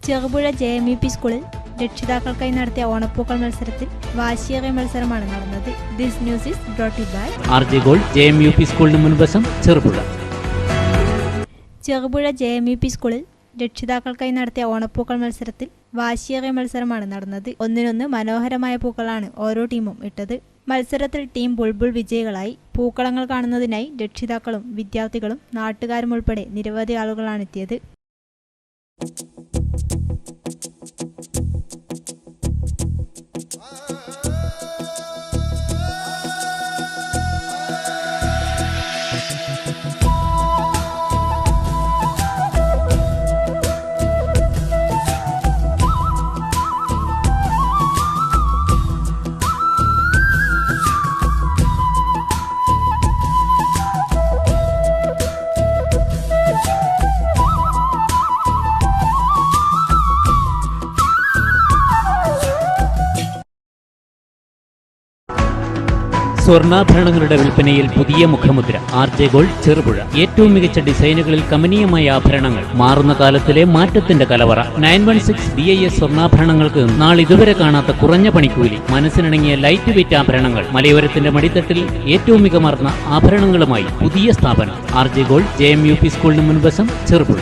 Cherupuzha JMUP സ്കൂളിൽ രക്ഷിതാക്കൾക്കായി നടത്തിയ ഓണപ്പൂക്കൾ മത്സരത്തിൽ വാശിയേറിയ മത്സരമാണ് നടന്നത്. This news is brought you by RJ Gold JMUP സ്കൂളിന് മുൻവശം ചെറുപുഴ. ചെറുപുഴ JMUP സ്കൂളിൽ രക്ഷിതാക്കൾക്കായി നടത്തിയ ഓണപ്പൂക്കൾ മത്സരത്തിൽ വാശിയേറിയ മത്സരമാണ് നടന്നത്. ഒന്നിനൊന്ന് മനോഹരമായ പൂക്കളാണ് ഓരോ ടീമും ഇട്ടത്. മത്സരത്തിൽ ടീം ബുൾബുൾ വിജയികളായി. പൂക്കളങ്ങൾ കാണുന്നതിനായി രക്ഷിതാക്കളും വിദ്യാർത്ഥികളും നാട്ടുകാരും ഉൾപ്പെടെ നിരവധി ആളുകളാണ് എത്തിയത്. സ്വർണ്ണാഭരണങ്ങളുടെ വിൽപ്പനയിൽ പുതിയ മുഖമുദ്ര. RJ Gold Cherupuzha. ഏറ്റവും മികച്ച ഡിസൈനുകളിൽ കമനീയമായ ആഭരണങ്ങൾ. മാറുന്ന കാലത്തിലെ മാറ്റത്തിന്റെ കലവറ. 916 BIS സ്വർണ്ണാഭരണങ്ങൾക്ക് നാളിതുവരെ കാണാത്ത കുറഞ്ഞ പണിക്കൂലി. മനസ്സിനിണങ്ങിയ ലൈറ്റ് വെയ്റ്റ് ആഭരണങ്ങൾ. മലയോരത്തിന്റെ മടിത്തട്ടിൽ ഏറ്റവും മികമാർന്ന ആഭരണങ്ങളുമായി പുതിയ സ്ഥാപനം RJ Gold JMUP സ്കൂളിന് മുൻവശം ചെറുപുഴ.